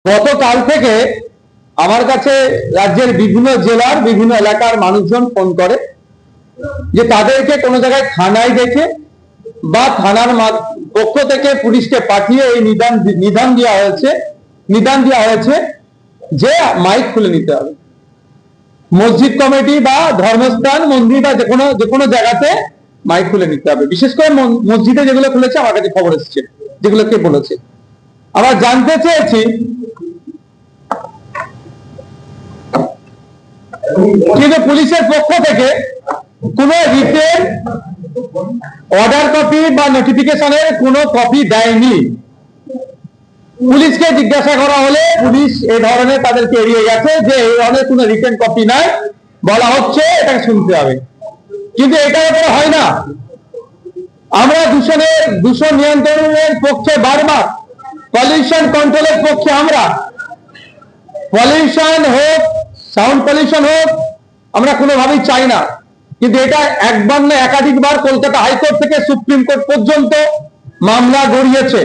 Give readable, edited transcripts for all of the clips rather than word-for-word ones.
গতকাল থেকে আমার কাছে রাজ্যের বিভিন্ন জেলার বিভিন্ন এলাকার মানুষজন ফোন করে যে তাদেরকে কোনো জায়গায় থানায় দেখে বা থানার পক্ষ থেকে পুলিশকে পাঠিয়ে এই নিদান দেওয়া হয়েছে যে মাইক খুলে নিতে হবে। মসজিদ কমিটি বা ধর্মস্থান মন্দির বা যে কোনো জায়গাতে মাইক খুলে নিতে হবে। বিশেষ করে মসজিদে যেগুলো খুলেছে আমার কাছে খবর এসেছে, যেগুলো কে বলেছে। আমরা জানতে চেয়েছি কিন্তু পুলিশের পক্ষ থেকে কোনো রিটেন অর্ডার কপি বা নোটিফিকেশনের কোনো কপি দেয়নি। পুলিশকে জিজ্ঞাসা করা হলে পুলিশ এই ধরনের তাদেরকে এড়িয়ে গেছে যে এই ধরনের কোনো রিটেন কপি নাই, বলা হচ্ছে এটাকে শুনতে হবে। কিন্তু এটা ব্যাপারে হয় না। আমরা দূষণ নিয়ন্ত্রণের পক্ষে বারবার, পলিউশন কন্ট্রোলের পক্ষে আমরা, পলিউশন হোক, সাউন্ড পলিউশন হোক, আমরা কোনোভাবেই চাই না। কিন্তু এটা একবার না একাধিকবার কলকাতা হাইকোর্ট থেকে সুপ্রিম কোর্ট পর্যন্ত মামলা গড়িয়েছে।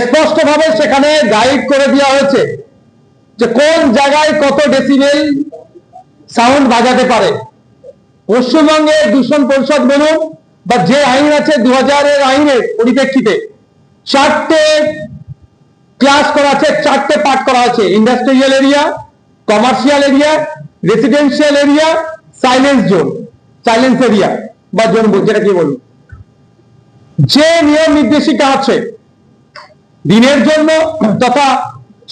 স্পষ্টভাবে সেখানে গাইড করে দেওয়া হয়েছে যে কোন জায়গায় কত ডেসিবেল সাউন্ড বাজাতে পারে। পশ্চিমবঙ্গের দূষণ পরিষদ বলুন বা যে আইন আছে 2000-এর আইনের পরিপ্রেক্ষিতে 4টে ক্লাস করা আছে, 4টে পার্ট করা আছে: industrial area, commercial area, residential area, silence area বা জোন, যেটা কি বলুন। যে নিয়ম নির্দেশিকা আছে দিনের জন্য তথা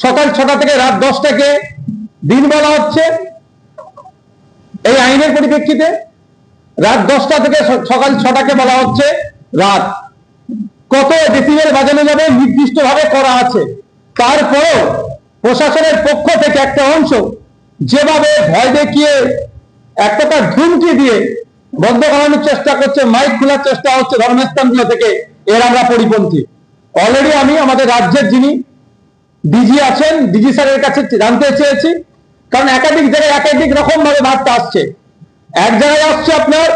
সকাল 6টা থেকে রাত 10টাকে দিন বলা হচ্ছে এই আইনের পরিপ্রেক্ষিতে, রাত 10টা থেকে সকাল 6টাকে বলা হচ্ছে রাত। কত ডেসিবেল বাজানো যাবে নির্দিষ্টভাবে করা আছে। তারপরেও প্রশাসনের পক্ষ থেকে একটা অংশ যেভাবে ভয় দেখিয়ে এক প্রকার ধুমকি দিয়ে বন্ধ করানোর চেষ্টা করছে, মাইক খোলার চেষ্টা হচ্ছে ধর্মস্থানগুলো থেকে, এর আমরা পরিপন্থী। অলরেডি আমি আমাদের রাজ্যের যিনি ডিজি আছেন, ডিজি স্যারের কাছে জানতে চেয়েছি, কারণ একাধিক জায়গায় একাধিক রকম ভাবে বার্তা আসছে। এক জায়গায় আসছে আপনার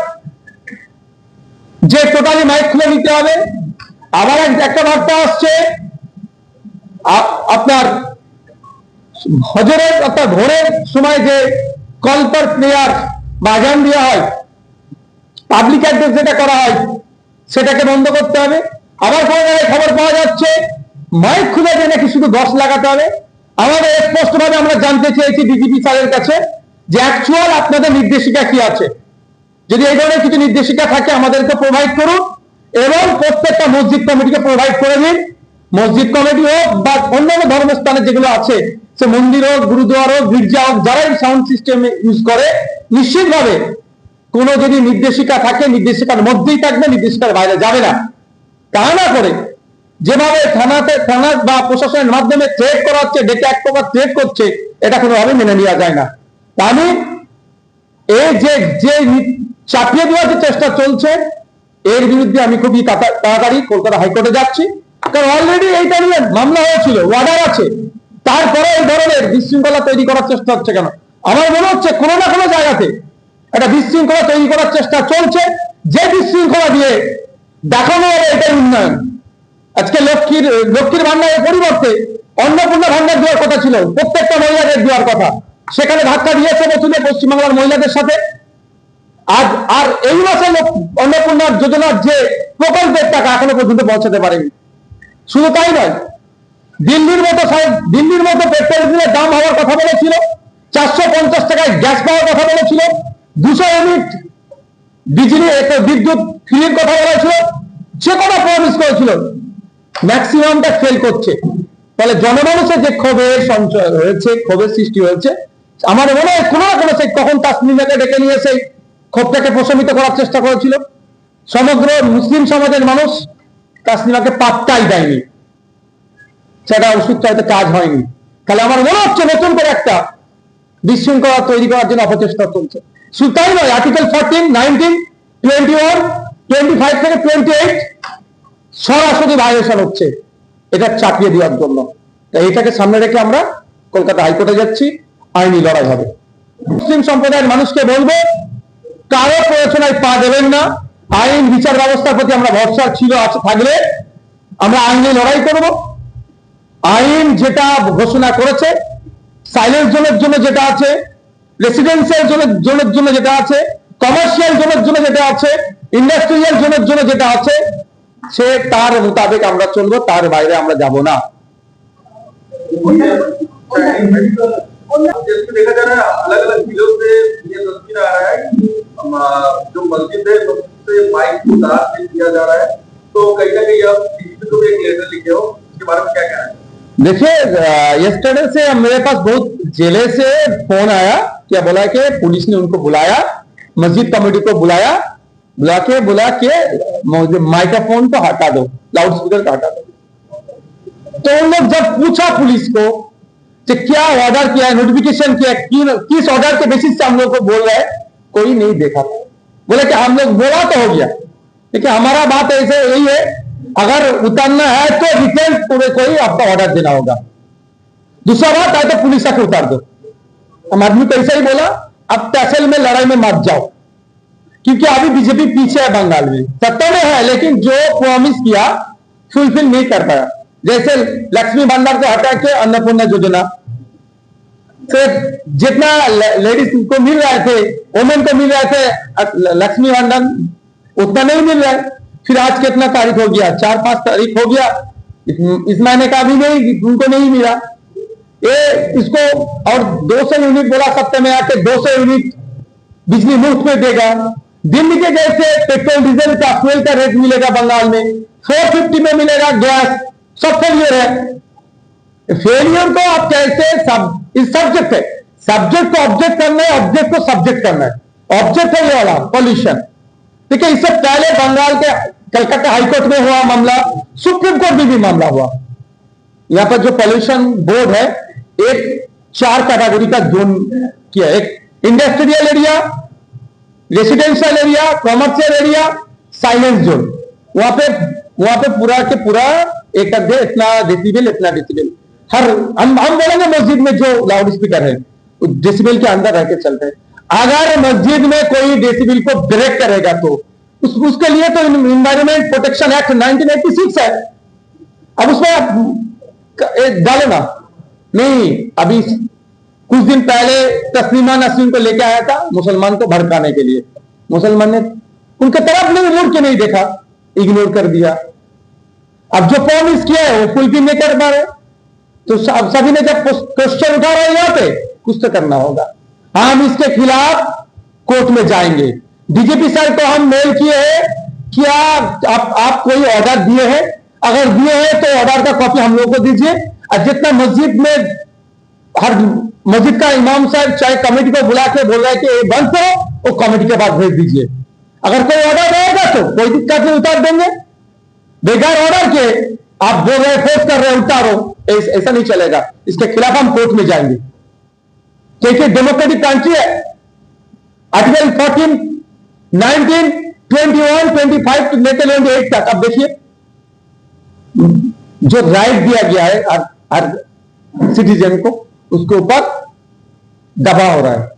যে টোটালি মাইক খুলে নিতে হবে, আবার একটা বার্তা আসছে আপনার হজরের অর্থাৎ ভোরের সময় যে কল ফর প্রেয়ার বা আজান দেওয়া হয়, পাবলিক অ্যাড্রেস যেটা করা হয়, সেটাকে বন্ধ করতে হবে। আবার কোনো জায়গায় খবর পাওয়া যাচ্ছে মাইক খুলে দিয়ে নাকি শুধু 10 লাগাতে হবে। আমাদের স্পষ্টভাবে আমরা জানতে চেয়েছি ডিজিপি স্যারের কাছে যে অ্যাকচুয়াল আপনাদের নির্দেশিকা কি আছে। যদি এই ধরনের কিছু নির্দেশিকা থাকে আমাদেরকে প্রোভাইড করুন এবং প্রত্যেকটা মসজিদ কমিটিকে প্রোভাইড করে দিন। মসজিদ কমিটি হোক বা অন্যান্য ধর্মস্থানে যেগুলো আছে, সে মন্দির হোক, গুরুদুয়ার হোক, গির্জা হোক, যারাই সাউন্ড সিস্টেম ইউজ করে, নিশ্চিতভাবে কোনো যদি নির্দেশিকা থাকে নির্দেশিকার মধ্যেই থাকবে, নির্দেশিকার বাইরে যাবে না। তা না করে যেভাবে থানা বা প্রশাসনের মাধ্যমে থ্রেট করা হচ্ছে, ডেকে এক প্রকার থ্রেট করছে, এটা কোনোভাবে মেনে নেওয়া যায় না। তা আমি এই যে চাপিয়ে দেওয়ার যে চেষ্টা চলছে, এর বিরুদ্ধে আমি খুবই তাড়াতাড়ি কলকাতা হাইকোর্টে যাচ্ছি। কারণ অলরেডি এইটা নিয়ে মামলা হয়েছিল, অর্ডার আছে, তারপরে এই ধরনের বিশৃঙ্খলা তৈরি করার চেষ্টা হচ্ছে কেন? আমার মনে হচ্ছে কোনো না কোনো জায়গাতে একটা বিশৃঙ্খলা তৈরি করার চেষ্টা চলছে, যে বিশৃঙ্খলা দিয়ে দেখানো হবে এটাই উন্নয়ন। আজকে লক্ষ্মীর ভান্ডারের পরিবর্তে অন্নপূর্ণা ভান্ডার দেওয়ার কথা ছিল, প্রত্যেকটা মহিলাদের দেওয়ার কথা, সেখানে ধাক্কা দিয়েছে বছরে পশ্চিমবাংলার মহিলাদের সাথে। আর এই মাসে অন্নপূর্ণা যোজনার যে প্রকল্পের টাকা এখনো পর্যন্ত পৌঁছাতে পারেনি। শুধু তাই নয়, দিল্লির মতো পেট্রোল ডিজেলের দাম হওয়ার কথা বলেছিল, 450 টাকায় গ্যাস পাওয়ার কথা বলেছিল, 200 ইউনিট বিদ্যুৎ ফ্রির কথা বলেছিল, সে কথা প্রমিস করেছিল, ম্যাক্সিমামটা ফেল করছে। তাহলে জনমানুষের যে ক্ষোভের সঞ্চয় হয়েছে, ক্ষোভের সৃষ্টি হয়েছে, আমার মনে হয় কোনো না কোনো, সেই কখন তাসনিমাকে ডেকে নিয়ে সেই ক্ষোভটাকে প্রশমিত করার চেষ্টা করেছিল। সমগ্র মুসলিম সমাজের মানুষ তাসনিমাকে পাত্তাই দেয়নি, সেটা ওষুধ চাইতে কাজ হয়নি। তাহলে আমার মনে হচ্ছে নতুন করে একটা বিশৃঙ্খলা তৈরি করার জন্য অপচেষ্টা চলছে। শুধু তাই নয়, আর্টিকেল 14, 19, 21, 25 থেকে 28 সরাসরি ভায়োলেশন হচ্ছে, এটা চাপিয়ে দেওয়ার জন্য। তাই এটাকে সামনে রেখে আমরা কলকাতা হাইকোর্টে যাচ্ছি, আইনি লড়াই হবে। মুসলিম সম্প্রদায়ের মানুষকে বলবো, কারো প্ররোচনায় পা দেবেন না। আইন বিচার ব্যবস্থার প্রতি আমরা ভরসা ছিল, আছে, থাকলে আমরা আইনি লড়াই করব। আইন যেটা ঘোষণা করেছে, সাইলেন্স জোনের জন্য যেটা আছে, রেসিডেন্সিয়াল জোনের জন্য যেটা আছে, কমার্শিয়াল জোনের জন্য যেটা আছে, ইন্ডাস্ট্রিয়াল জোনের জন্য যেটা আছে, সে তার মোতাবেক আমরা চলবো, তার বাইরে আমরা যাব না। देखा जा रहा है अलग अलग जिलों से ये तस्वीर आ रहा है कि जो मस्जिद है उससे माइक को दान किया जा रहा है, तो कहीं ना कहीं आप डीजीपी को भी एक लेटर लिखे हो, इसके बारे में क्या कहना है? देखिए, यस्टरडे से मेरे पास बहुत जिले से फोन आया, क्या बोला कि पुलिस ने उनको बुलाया, मस्जिद कमेटी को बुला के माइक्रोफोन को हटा दो, लाउड स्पीकर को हटा दो। तो उन लोग जब पूछा पुलिस को कि क्या ऑर्डर किया है, नोटिफिकेशन किया है, किस ऑर्डर के बेसिस से हम लोग को बोल रहे हैं, कोई नहीं देखा। बोले कि हम लोग बोला तो हो गया, लेकिन हमारा बात ऐसे यही है, अगर उतारना है तो रिटेल पूरे कोई आपका ऑर्डर देना होगा। दूसरा बात है तो पुलिस आके उतार दो। हम आदमी को ऐसा ही बोला, अब तहसील में लड़ाई में मत जाओ, क्योंकि अभी बीजेपी पीछे है, बंगाल में सत्ता में है, लेकिन जो प्रॉमिस किया फुलफिल नहीं कर पाया। जैसे लक्ष्मी भंडार को हटा के अन्नपूर्णा योजना से जितना लेडीज को मिल रहे थे, वोमेन को मिल रहे थे लक्ष्मी भंडार, उतना नहीं मिल रहा है। फिर आज कितना तारीख हो गया, 4-5 तारीख हो गया, इस महीने का भी नहीं, उनको नहीं मिला। ये इसको और 200 यूनिट बोला सत्ता में आके 200 यूनिट बिजली मुफ्त में देगा। दिल्ली के जैसे पेट्रोल डीजल का फ्यूल का रेट मिलेगा बंगाल में 450 में मिलेगा गैस, सब फेलियर है। फेलियर को आप कैसे इस सब्जेक्ट है, सब्जेक्ट को ऑब्जेक्ट करना है, ऑब्जेक्ट को सब्जेक्ट करना है। ऑब्जेक्ट है ये वाला पॉल्यूशन। देखिए, इससे पहले बंगाल के कलकत्ता हाईकोर्ट में हुआ मामला, सुप्रीम कोर्ट में भी मामला हुआ। यहां पर जो पॉल्यूशन बोर्ड है, एक 4 कैटेगरी का जोन किया, एक industrial area, residential area, commercial area, silence zone. वहां पे पूरा के पूरा एक इतना डेसिबल, इतना डेसिबल। हम बोलेंगे मस्जिद में जो लाउड स्पीकर है डेसिबल के अंदर रह के चलते हैं। अगर मस्जिद में कोई डेसिबल को ब्रेक करेगा तो उसके लिए तो इन्वायरमेंट प्रोटेक्शन एक्ट 1986 है। अब उसमें डालो ना, नहीं। अभी कुछ दिन पहले तस्लीमा नसरीन को लेकर आया था मुसलमान को भड़काने के लिए, मुसलमान ने उनके तरफ नहीं मुड़ के नहीं देखा, इग्नोर कर दिया। अब जो प्रॉमिस किया है वो फुलफिल नहीं कर पा रहे, तो सभी ने जब क्वेश्चन उठा रहे हैं यहाँ पे, कुछ तो करना होगा। हम इसके खिलाफ कोर्ट में जाएंगे। डीजीपी सर को हम मेल किए हैं, क्या आप कोई ऑर्डर दिए हैं? अगर दिए हैं तो ऑर्डर का कॉपी हम लोग को दीजिए। और जितना मस्जिद में हर मस्जिद का इमाम साहब चाहे कमेटी को बुला के बोल रहा है कि ये बंद करो, वो कमेटी के बाद भेज दीजिए। अगर कोई ऑर्डर रहेगा तो कोई दिक्कत नहीं, उतार देंगे। बेकार ऑर्डर के आप बोल रहे फोर्स कर रहे हैं उतारो, ऐसा नहीं चलेगा। इसके खिलाफ हम कोर्ट में जाएंगे, क्योंकि डेमोक्रेटिक कंट्री है। आर्टिकल 14, 19, 21, 25 लेकर 28 तक अब देखिए जो राइट दिया गया है हर सिटीजन को, उसके ऊपर दबाव हो रहा है।